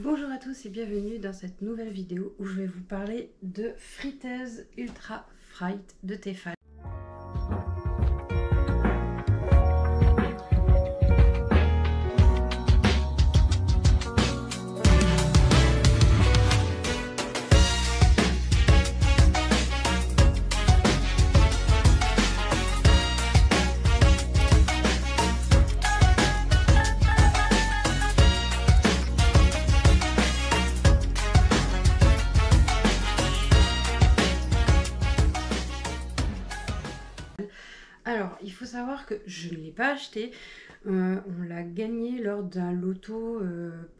Bonjour à tous et bienvenue dans cette nouvelle vidéo où je vais vous parler de friteuse Ultra Fright de Tefal. Alors, il faut savoir que je ne l'ai pas acheté, on l'a gagné lors d'un loto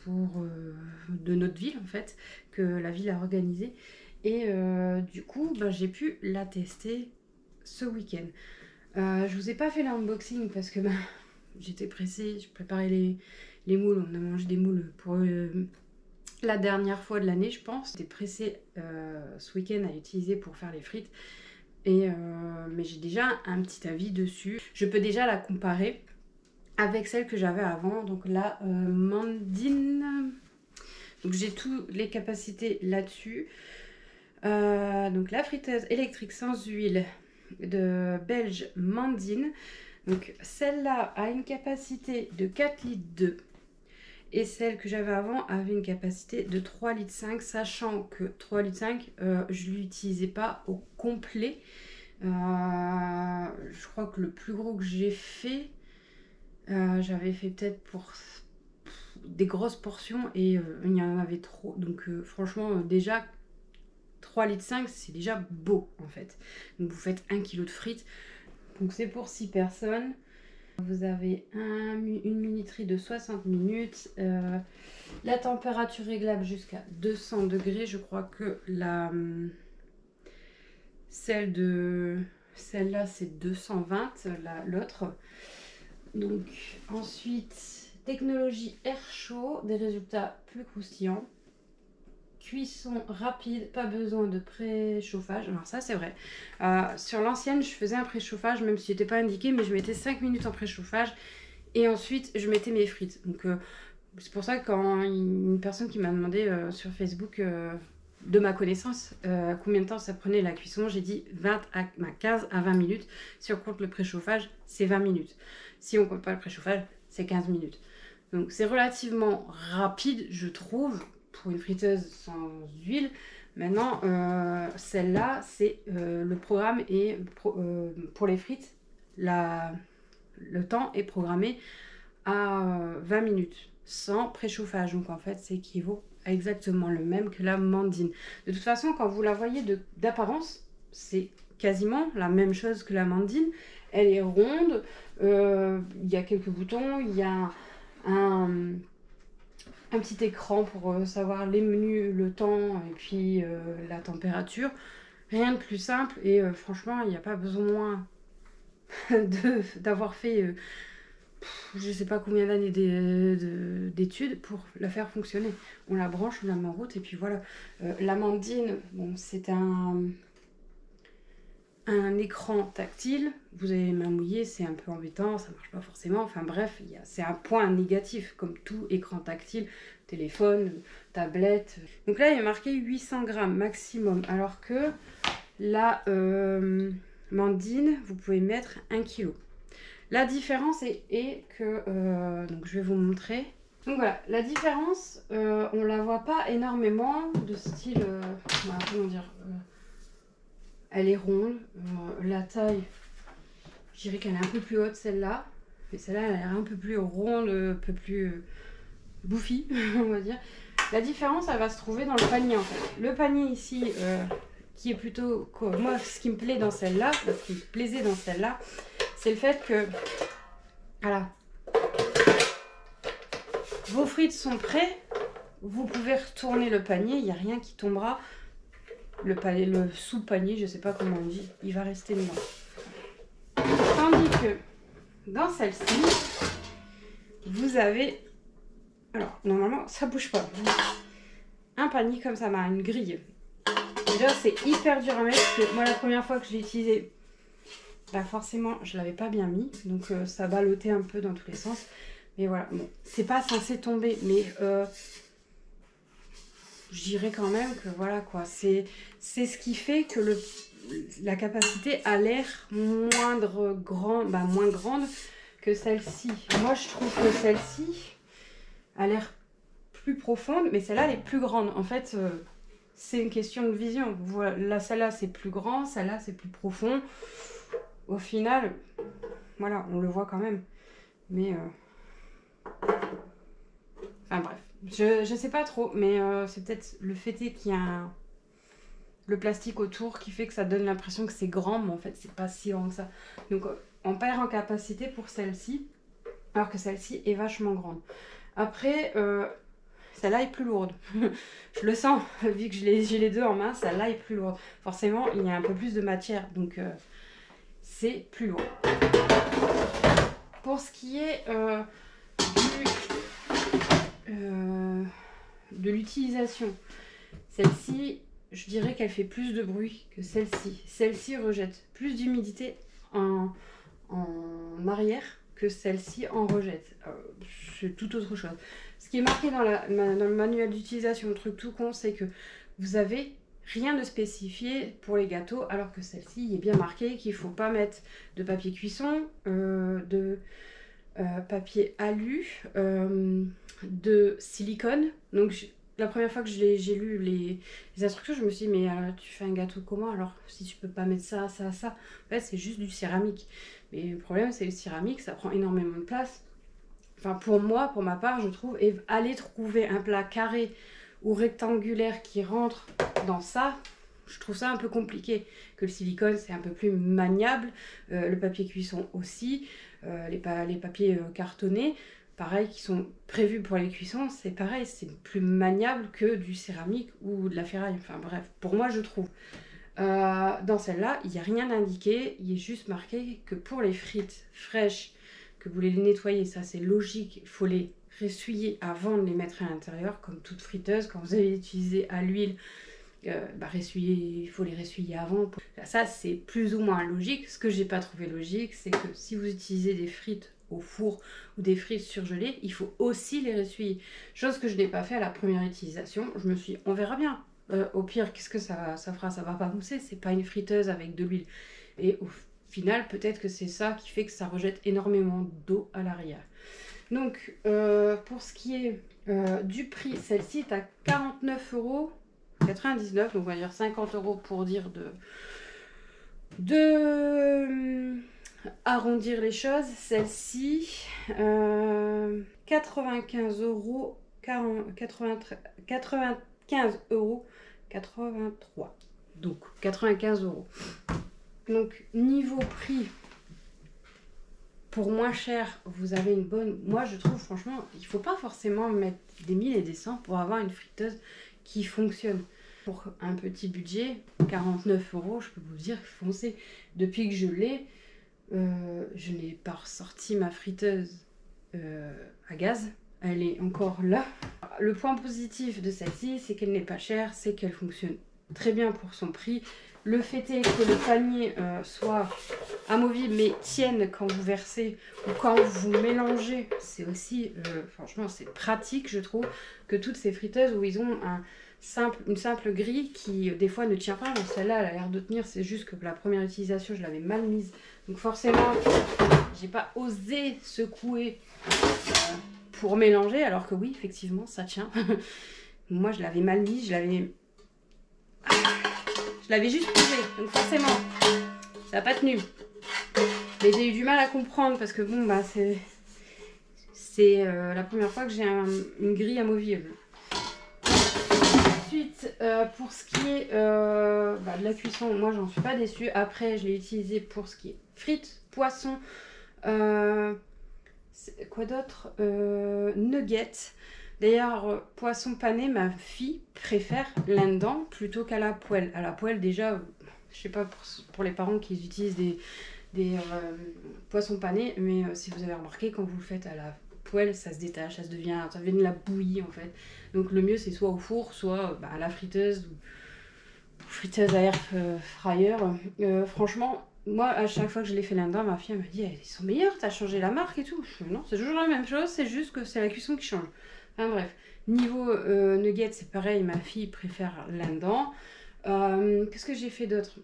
de notre ville en fait, que la ville a organisé. Et du coup, j'ai pu la tester ce week-end. Je vous ai pas fait l'unboxing parce que j'étais pressée, je préparais les moules, on a mangé des moules pour la dernière fois de l'année je pense. J'étais pressée ce week-end à utiliser pour faire les frites. Mais j'ai déjà un petit avis dessus. Je peux déjà la comparer avec celle que j'avais avant, donc la Mandine. Donc j'ai toutes les capacités là-dessus. Donc la friteuse électrique sans huile de Belge Mandine. Donc celle-là a une capacité de 4 litres 2. Et celle que j'avais avant avait une capacité de 3 litres 5, sachant que 3 litres 5, je ne l'utilisais pas au complet. Je crois que le plus gros que j'ai fait, j'avais fait peut-être pour des grosses portions et il y en avait trop. Donc franchement, déjà 3 litres 5, c'est déjà beau en fait. Donc vous faites 1 kg de frites. Donc c'est pour 6 personnes. Vous avez une minuterie de 60 minutes. La température réglable jusqu'à 200 degrés. Je crois que celle-là c'est 220, l'autre. Donc ensuite, technologie air chaud, des résultats plus croustillants. Cuisson rapide, pas besoin de préchauffage. Alors ça c'est vrai. Sur l'ancienne je faisais un préchauffage même si n'était pas indiqué, mais je mettais 5 minutes en préchauffage et ensuite je mettais mes frites. Donc c'est pour ça que quand une personne qui m'a demandé sur Facebook de ma connaissance combien de temps ça prenait la cuisson, j'ai dit 15 à 20 minutes. Si on compte le préchauffage, c'est 20 minutes. Si on compte pas le préchauffage, c'est 15 minutes. Donc c'est relativement rapide je trouve pour une friteuse sans huile. Maintenant celle-là c'est le programme est pour les frites, le temps est programmé à 20 minutes sans préchauffage, donc en fait ça équivaut à exactement le même que la Mandine. De toute façon quand vous la voyez d'apparence c'est quasiment la même chose que la Mandine. Elle est ronde, il y a quelques boutons, il y a un petit écran pour savoir les menus, le temps et puis la température. Rien de plus simple et franchement il n'y a pas besoin d'avoir fait je sais pas combien d'années d'études pour la faire fonctionner. On la branche, on la met en route et puis voilà. La Mandine, bon, c'est un écran tactile. Vous avez les mains mouillées, c'est un peu embêtant, ça marche pas forcément. Enfin bref, c'est un point négatif comme tout écran tactile, téléphone, tablette. Donc là il est marqué 800 grammes maximum, alors que la Mandine, vous pouvez mettre 1 kg. La différence est que, donc je vais vous montrer. Donc voilà, la différence, on la voit pas énormément de style, voilà, comment dire, elle est ronde, la taille, je dirais qu'elle est un peu plus haute celle-là, mais celle-là elle a l'air un peu plus ronde, un peu plus bouffie, on va dire. La différence, elle va se trouver dans le panier en fait. Le panier ici, qui est plutôt, moi ce qui me plaît dans celle-là, ce qui me plaisait dans celle-là, c'est le fait que, voilà, vos frites sont prêtes, vous pouvez retourner le panier, il n'y a rien qui tombera. Le sous-panier, je ne sais pas comment on dit, il va rester dedans. Tandis que dans celle-ci, vous avez, alors normalement ça bouge pas, un panier comme ça, une grille. Déjà c'est hyper dur à mettre, parce que moi la première fois que je l'ai utilisé, forcément je l'avais pas bien mis, donc ça ballottait un peu dans tous les sens. Mais voilà, bon, c'est pas censé tomber, mais je dirais quand même que voilà quoi, c'est ce qui fait que la capacité a l'air moins grande que celle-ci. Moi je trouve que celle-ci a l'air plus profonde, mais celle-là elle est plus grande. En fait, c'est une question de vision. Voilà, celle-là c'est plus grand, celle-là c'est plus profond. Au final, voilà, on le voit quand même. Mais enfin bref, je sais pas trop, mais c'est peut-être le fait qu'il y a le plastique autour qui fait que ça donne l'impression que c'est grand, mais en fait c'est pas si grand que ça. Donc on perd en capacité pour celle-ci, alors que celle-ci est vachement grande. Après, celle-là est plus lourde. Je le sens, vu que j'ai les deux en main, celle-là est plus lourde. Forcément, il y a un peu plus de matière, donc c'est plus lourd. Pour ce qui est de l'utilisation, celle-ci, je dirais qu'elle fait plus de bruit que celle-ci. Celle-ci rejette plus d'humidité en arrière que celle-ci en rejette. C'est tout autre chose. Ce qui est marqué dans le manuel d'utilisation, le truc tout con, c'est que vous avez rien de spécifié pour les gâteaux, alors que celle-ci, il est bien marqué qu'il ne faut pas mettre de papier cuisson, de papier alu, de silicone. Donc la première fois que j'ai lu les instructions, je me suis dit mais tu fais un gâteau comment alors si tu peux pas mettre ça, ça, ça. En fait c'est juste du céramique. Mais le problème c'est le céramique, ça prend énormément de place. Enfin pour moi, pour ma part, je trouve, et aller trouver un plat carré ou rectangulaire qui rentre dans ça, je trouve ça un peu compliqué. Que le silicone c'est un peu plus maniable, le papier cuisson aussi, les papiers cartonnés, pareil, qui sont prévus pour les cuissons, c'est pareil, c'est plus maniable que du céramique ou de la ferraille. Enfin bref, pour moi je trouve. Dans celle-là, il n'y a rien indiqué, il est juste marqué que pour les frites fraîches, que vous les nettoyez, ça c'est logique, il faut les ressuyer avant de les mettre à l'intérieur, comme toute friteuse, quand vous allez utiliser à l'huile, il faut les ressuyer avant. Ça c'est plus ou moins logique. Ce que j'ai pas trouvé logique, c'est que si vous utilisez des frites au four ou des frites surgelées, il faut aussi les ressuyer. Chose que je n'ai pas fait à la première utilisation. Je me suis dit, on verra bien. Au pire, qu'est-ce que ça fera? Ça va pas mousser, c'est pas une friteuse avec de l'huile. Et au final, peut-être que c'est ça qui fait que ça rejette énormément d'eau à l'arrière. Donc, pour ce qui est du prix, celle-ci est à 49,99 €, donc on va dire 50 € pour dire de arrondir les choses. Celle-ci, 95 €, 95 €, 83. Donc 95 €. Donc niveau prix, pour moins cher, vous avez une bonne... Moi je trouve franchement, il ne faut pas forcément mettre des 1000 et des 100 pour avoir une friteuse qui fonctionne. Pour un petit budget, 49 €, je peux vous dire, foncez. Depuis que je l'ai, je n'ai pas ressorti ma friteuse à gaz. Elle est encore là. Le point positif de celle-ci, c'est qu'elle n'est pas chère, c'est qu'elle fonctionne très bien pour son prix. Le fait est que le panier soit amovible mais tienne quand vous versez ou quand vous mélangez. C'est aussi, franchement, c'est pratique, je trouve, que toutes ces friteuses où ils ont une simple grille qui des fois ne tient pas. Donc celle-là, elle a l'air de tenir, c'est juste que la première utilisation, je l'avais mal mise. Donc forcément, j'ai pas osé secouer pour mélanger, alors que oui, effectivement, ça tient. Moi, je l'avais mal mise, je l'avais juste posé, donc forcément, ça n'a pas tenu. Mais j'ai eu du mal à comprendre parce que bon, bah c'est la première fois que j'ai une grille amovible. Ensuite, pour ce qui est de la cuisson, moi j'en suis pas déçue. Après, je l'ai utilisé pour ce qui est frites, poissons, quoi d'autre, nuggets. D'ailleurs, poisson pané, ma fille préfère là-dedans plutôt qu'à la poêle. À la poêle, déjà, je sais pas pour les parents qui utilisent des poissons panés, mais si vous avez remarqué, quand vous le faites à la poêle, ça se détache, ça devient de la bouillie en fait. Donc le mieux, c'est soit au four, soit à la friteuse ou friteuse à air fryer. Franchement, moi, à chaque fois que je l'ai fait là-dedans, ma fille elle me dit, ils sont meilleurs, t'as changé la marque et tout. Non, c'est toujours la même chose, c'est juste que c'est la cuisson qui change. Enfin bref, niveau nuggets, c'est pareil, ma fille préfère là-dedans. Qu'est-ce que j'ai fait d'autre?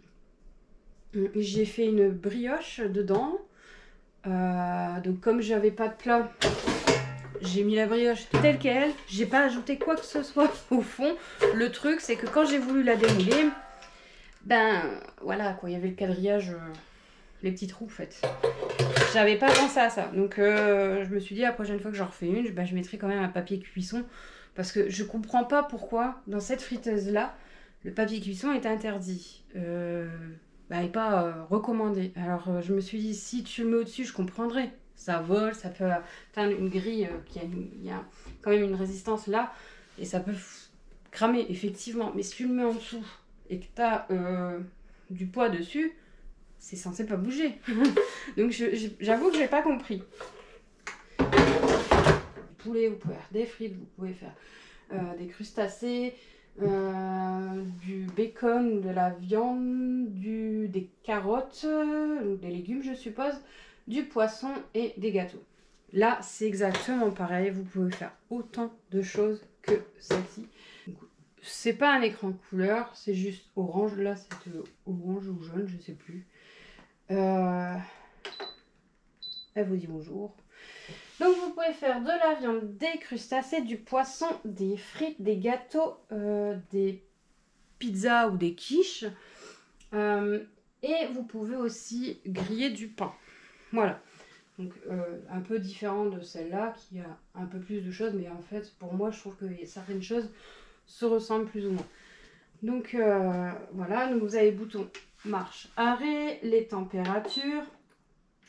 J'ai fait une brioche dedans. Donc comme j'avais pas de plat, j'ai mis la brioche telle qu'elle. J'ai pas ajouté quoi que ce soit au fond. Le truc, c'est que quand j'ai voulu la démouler, ben voilà quoi, il y avait le quadrillage, les petits trous en fait. J'avais pas pensé à ça. Donc je me suis dit la prochaine fois que j'en refais une, ben, je mettrai quand même un papier cuisson. Parce que je comprends pas pourquoi dans cette friteuse là, le papier cuisson est interdit. Et pas recommandé. Alors je me suis dit, si tu le mets au-dessus, je comprendrais. Ça vole, ça peut atteindre une grille il y a quand même une résistance là, et ça peut cramer, effectivement. Mais si tu le mets en dessous et que tu as du poids dessus, c'est censé pas bouger. Donc j'avoue que j'ai pas compris. Du poulet, vous pouvez faire des frites, vous pouvez faire des crustacés, du bacon, de la viande, des carottes, des légumes je suppose, du poisson et des gâteaux. Là c'est exactement pareil, vous pouvez faire autant de choses que celle-ci. C'est pas un écran couleur, c'est juste orange, là c'est orange ou jaune, je sais plus. Elle vous dit bonjour. Donc vous pouvez faire de la viande, des crustacés, du poisson, des frites, des gâteaux, des pizzas ou des quiches. Et vous pouvez aussi griller du pain. Voilà. Donc un peu différent de celle-là qui a un peu plus de choses. Mais en fait pour moi je trouve que certaines choses se ressemblent plus ou moins. Donc voilà. Donc vous avez bouton marche arrêt, les températures.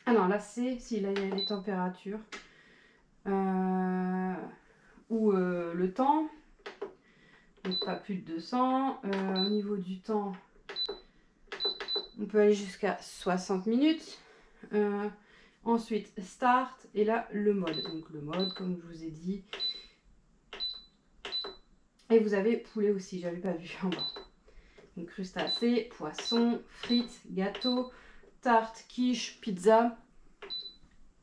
Ah non là c'est... Si là il y a les températures. Ou le temps, donc pas plus de 200. Au niveau du temps, on peut aller jusqu'à 60 minutes. Ensuite, start, et là, le mode. Donc le mode, comme je vous ai dit. Et vous avez poulet aussi, j'avais pas vu en bas. Donc crustacés, poisson, frites, gâteau, tarte, quiche, pizza,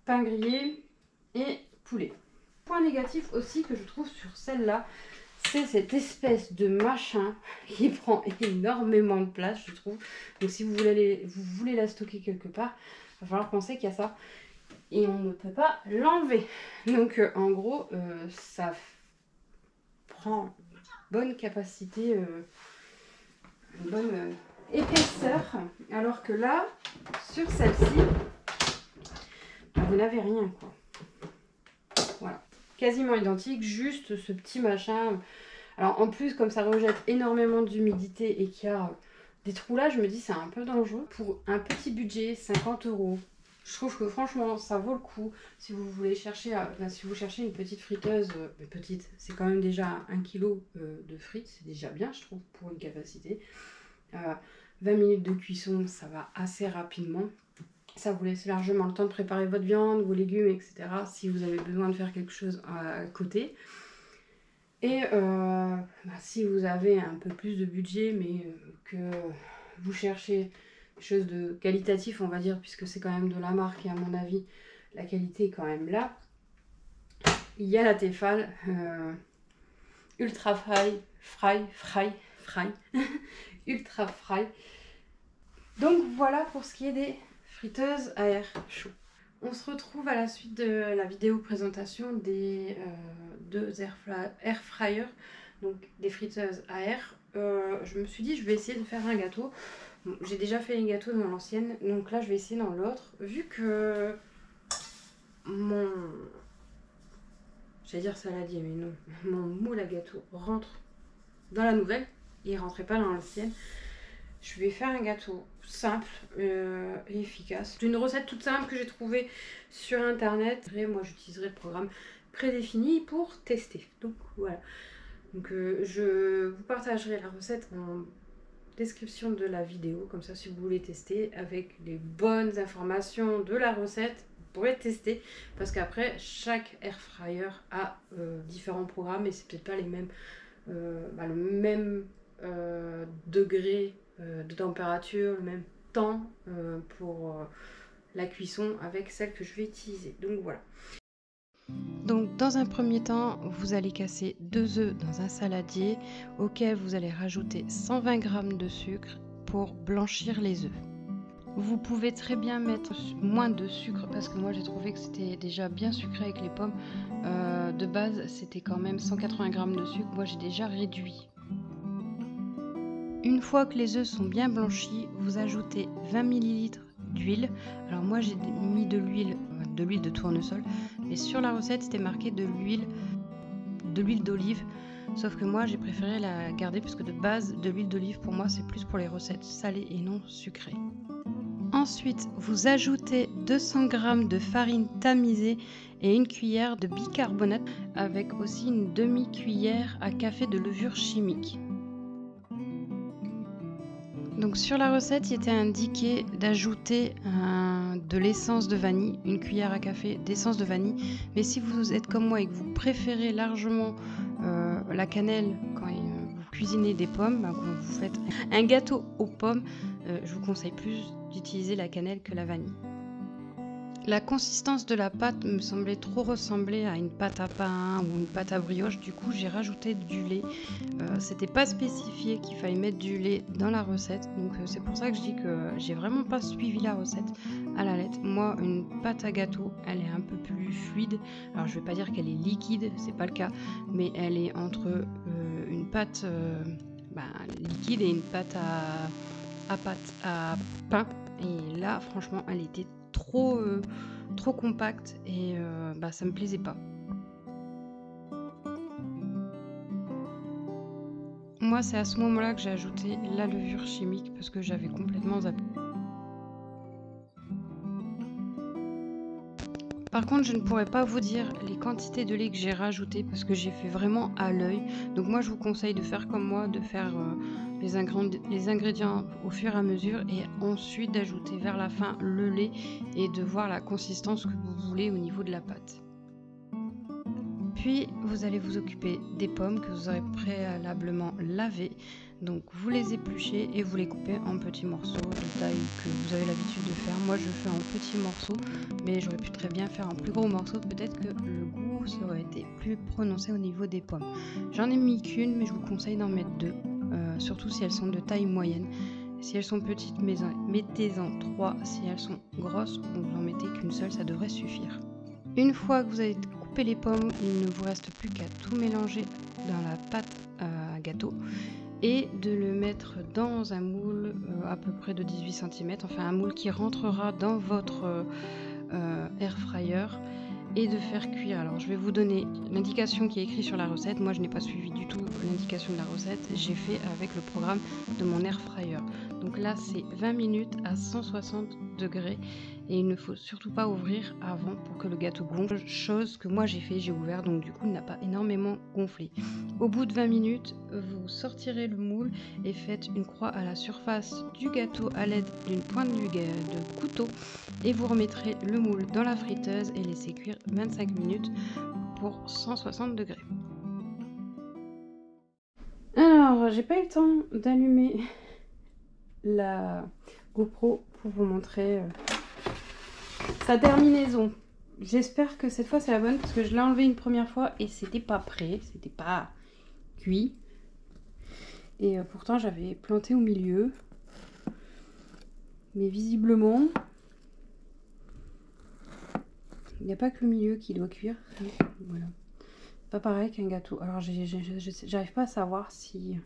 pain grillé et poulet. Point négatif aussi que je trouve sur celle-là, c'est cette espèce de machin qui prend énormément de place, je trouve. Donc si vous voulez la stocker quelque part, il va falloir penser qu'il y a ça. Et on ne peut pas l'enlever. Donc en gros, ça prend une bonne capacité, une bonne épaisseur. Alors que là, sur celle-ci, vous n'avez rien quoi. Voilà. Quasiment identique, juste ce petit machin. Alors en plus, comme ça rejette énormément d'humidité et qu'il y a des trous là, je me dis c'est un peu dangereux. Pour un petit budget, 50 €, je trouve que franchement ça vaut le coup. Si vous voulez chercher, si vous cherchez une petite friteuse, mais petite, c'est quand même déjà 1 kg de frites, c'est déjà bien je trouve pour une capacité. 20 minutes de cuisson, ça va assez rapidement. Ça vous laisse largement le temps de préparer votre viande, vos légumes, etc. si vous avez besoin de faire quelque chose à côté. Et si vous avez un peu plus de budget, mais que vous cherchez quelque chose de qualitatif, on va dire, puisque c'est quand même de la marque et à mon avis, la qualité est quand même là. Il y a la Tefal Ultra Fry, Ultra Fry. Donc voilà pour ce qui est des friteuses à air chaud. On se retrouve à la suite de la vidéo présentation des deux air fryers, donc des friteuses à air. Je me suis dit je vais essayer de faire un gâteau. Bon, j'ai déjà fait un gâteau dans l'ancienne, donc là je vais essayer dans l'autre. Vu que mon... j'allais dire saladier, mais non. Mon moule à gâteau rentre dans la nouvelle, il ne rentrait pas dans l'ancienne. Je vais faire un gâteau simple et efficace. C'est une recette toute simple que j'ai trouvée sur internet. Et moi j'utiliserai le programme prédéfini pour tester. Donc voilà. Donc je vous partagerai la recette en description de la vidéo. Comme ça si vous voulez tester avec les bonnes informations de la recette, vous pourrez tester. Parce qu'après chaque air fryer a différents programmes et c'est peut-être pas les mêmes, le même degré de température, le même temps pour la cuisson avec celle que je vais utiliser. Donc voilà. Donc dans un premier temps, vous allez casser 2 œufs dans un saladier auquel vous allez rajouter 120 g de sucre pour blanchir les œufs. Vous pouvez très bien mettre moins de sucre parce que moi j'ai trouvé que c'était déjà bien sucré avec les pommes. De base c'était quand même 180 g de sucre, moi j'ai déjà réduit. Une fois que les œufs sont bien blanchis, vous ajoutez 20 ml d'huile. Alors moi j'ai mis de l'huile de tournesol, mais sur la recette c'était marqué de l'huile d'olive. Sauf que moi j'ai préféré la garder parce que de base de l'huile d'olive pour moi c'est plus pour les recettes salées et non sucrées. Ensuite, vous ajoutez 200 g de farine tamisée et une cuillère de bicarbonate avec aussi une demi-cuillère à café de levure chimique. Donc sur la recette, il était indiqué d'ajouter de l'essence de vanille, une cuillère à café d'essence de vanille. Mais si vous êtes comme moi et que vous préférez largement la cannelle quand vous cuisinez des pommes, quand vous faites un gâteau aux pommes, je vous conseille plus d'utiliser la cannelle que la vanille. La consistance de la pâte me semblait trop ressembler à une pâte à pain ou une pâte à brioche, du coup j'ai rajouté du lait. C'était pas spécifié qu'il fallait mettre du lait dans la recette, donc c'est pour ça que je dis que j'ai vraiment pas suivi la recette à la lettre. Moi, une pâte à gâteau, elle est un peu plus fluide. Alors je vais pas dire qu'elle est liquide, c'est pas le cas, mais elle est entre une pâte liquide et une pâte à pain. Et là, franchement, elle était trop compacte et ça me plaisait pas. Moi, c'est à ce moment-là que j'ai ajouté la levure chimique parce que j'avais complètement zappé. Par contre, je ne pourrais pas vous dire les quantités de lait que j'ai rajoutées parce que j'ai fait vraiment à l'œil. Donc moi, je vous conseille de faire comme moi, de faire les ingrédients au fur et à mesure et ensuite d'ajouter vers la fin le lait et de voir la consistance que vous voulez au niveau de la pâte. Puis, vous allez vous occuper des pommes que vous aurez préalablement lavées. Donc, vous les épluchez et vous les coupez en petits morceaux de taille que vous avez l'habitude de faire. Moi, je fais en petits morceaux, mais j'aurais pu très bien faire en plus gros morceaux. Peut-être que le goût aurait été plus prononcé au niveau des pommes. J'en ai mis qu'une, mais je vous conseille d'en mettre 2, surtout si elles sont de taille moyenne. Si elles sont petites, mettez-en 3. Si elles sont grosses, vous en mettez qu'une seule, ça devrait suffire. Une fois que vous avez coupé les pommes, il ne vous reste plus qu'à tout mélanger dans la pâte à gâteau et de le mettre dans un moule à peu près de 18 cm, enfin un moule qui rentrera dans votre air fryer et de faire cuire. Alors je vais vous donner l'indication qui est écrite sur la recette. Moi je n'ai pas suivi du tout l'indication de la recette, j'ai fait avec le programme de mon air fryer. Donc là c'est 20 minutes à 160 degrés et il ne faut surtout pas ouvrir avant pour que le gâteau gonfle, chose que moi j'ai fait, j'ai ouvert, donc du coup il n'a pas énormément gonflé. Au bout de 20 minutes, vous sortirez le moule et faites une croix à la surface du gâteau à l'aide d'une pointe de couteau et vous remettrez le moule dans la friteuse et laissez cuire 25 minutes pour 160 degrés. Alors, j'ai pas eu le temps d'allumer la GoPro pour vous montrer sa terminaison. J'espère que cette fois c'est la bonne parce que je l'ai enlevé une première fois et c'était pas prêt, c'était pas cuit. Et pourtant j'avais planté au milieu. Mais visiblement, il n'y a pas que le milieu qui doit cuire. Voilà. Pas pareil qu'un gâteau. Alors j'arrive pas à savoir si...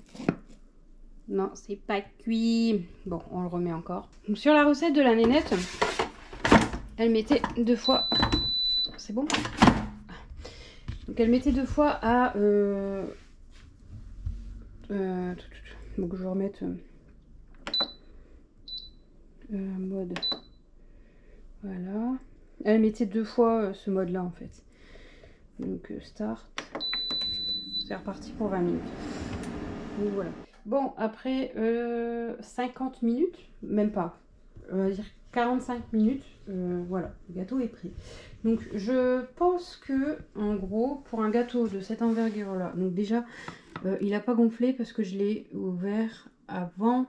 Non, c'est pas cuit. Bon, on le remet encore. Donc, sur la recette de la nénette, elle mettait 2 fois... C'est bon? Donc elle mettait 2 fois à... Donc je vais remettre... mode... Voilà. Elle mettait 2 fois ce mode là en fait. Donc start. C'est reparti pour 20 minutes. Donc voilà. Bon, après 50 minutes, même pas, on va dire 45 minutes, voilà, le gâteau est prêt. Donc je pense que, en gros, pour un gâteau de cette envergure-là, donc déjà, il n'a pas gonflé parce que je l'ai ouvert avant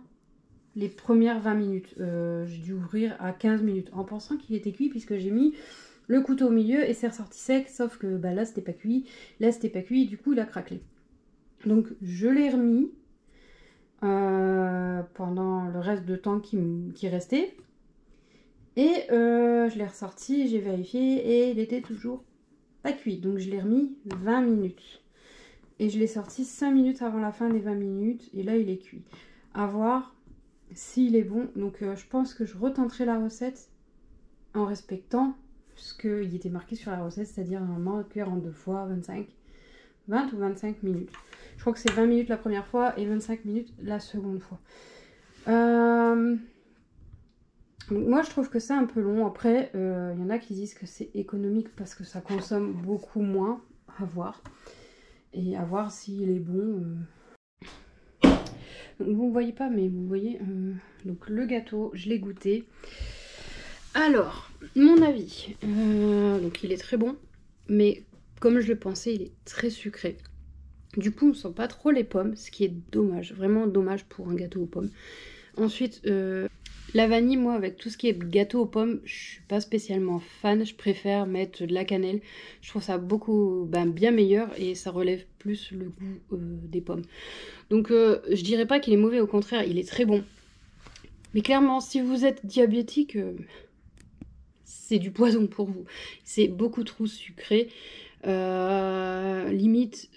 les premières 20 minutes. J'ai dû ouvrir à 15 minutes en pensant qu'il était cuit puisque j'ai mis le couteau au milieu et c'est ressorti sec, sauf que bah, là c'était pas cuit, du coup il a craquelé. Donc je l'ai remis pendant le reste de temps qui restait. Et je l'ai ressorti, j'ai vérifié et il était toujours pas cuit. Donc je l'ai remis 20 minutes. Et je l'ai sorti 5 minutes avant la fin des 20 minutes. Et là il est cuit. À voir s'il est bon. Donc je pense que je retenterai la recette en respectant ce qu'il était marqué sur la recette. C'est-à-dire normalement cuire en 2 fois 20 ou 25 minutes. Je crois que c'est 20 minutes la première fois et 25 minutes la seconde fois. Moi je trouve que c'est un peu long. Après il y en a qui disent que c'est économique parce que ça consomme beaucoup moins. À voir. Et à voir s'il est bon. Vous ne voyez pas mais vous voyez. Donc le gâteau je l'ai goûté. Alors mon avis. Donc il est très bon. Mais comme je le pensais il est très sucré. Du coup on sent pas trop les pommes. Ce qui est dommage. Vraiment dommage pour un gâteau aux pommes. Ensuite la vanille, moi, avec tout ce qui est gâteau aux pommes, je suis pas spécialement fan. Je préfère mettre de la cannelle. Je trouve ça beaucoup, bien meilleur et ça relève plus le goût des pommes. Donc, je dirais pas qu'il est mauvais, au contraire, il est très bon. Mais clairement, si vous êtes diabétique, c'est du poison pour vous. C'est beaucoup trop sucré. Limite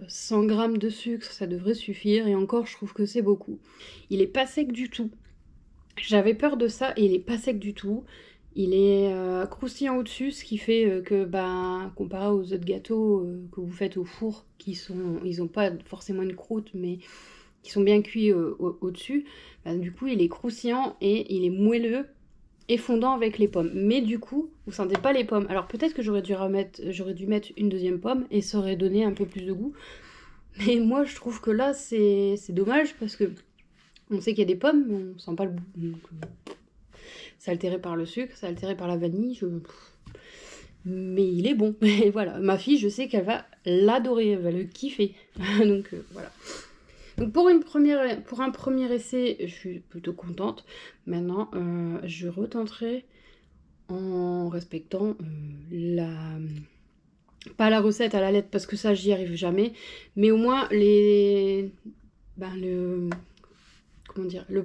100 g de sucre, ça devrait suffire. Et encore, je trouve que c'est beaucoup. Il est pas sec du tout. J'avais peur de ça et il est pas sec du tout. Il est croustillant au-dessus, ce qui fait que, comparé aux autres gâteaux que vous faites au four, ils n'ont pas forcément une croûte, mais qui sont bien cuits au-dessus, du coup il est croustillant et il est moelleux et fondant avec les pommes. Mais du coup, vous sentez pas les pommes. Alors peut-être que j'aurais dû mettre une deuxième pomme et ça aurait donné un peu plus de goût. Mais moi je trouve que là c'est dommage parce que on sait qu'il y a des pommes, mais on sent pas le goût. Donc, c'est altéré par le sucre, c'est altéré par la vanille. Mais il est bon. Et voilà, ma fille, je sais qu'elle va l'adorer, elle va le kiffer. Donc voilà. Donc pour un premier essai, je suis plutôt contente. Maintenant, je retenterai en respectant pas la recette à la lettre, parce que ça, j'y arrive jamais. Mais au moins, le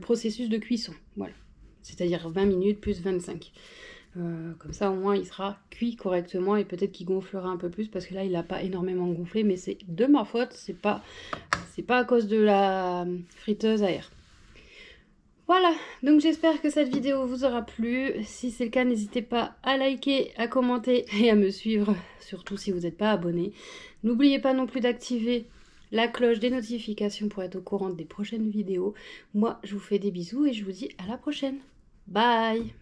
processus de cuisson, voilà, c'est-à-dire 20 minutes plus 25. Comme ça au moins il sera cuit correctement et peut-être qu'il gonflera un peu plus parce que là il n'a pas énormément gonflé, mais c'est de ma faute, c'est pas à cause de la friteuse à air. Voilà, donc j'espère que cette vidéo vous aura plu. Si c'est le cas, n'hésitez pas à liker, à commenter et à me suivre, surtout si vous n'êtes pas abonné. N'oubliez pas non plus d'activer la cloche des notifications pour être au courant des prochaines vidéos. Moi, je vous fais des bisous et je vous dis à la prochaine. Bye!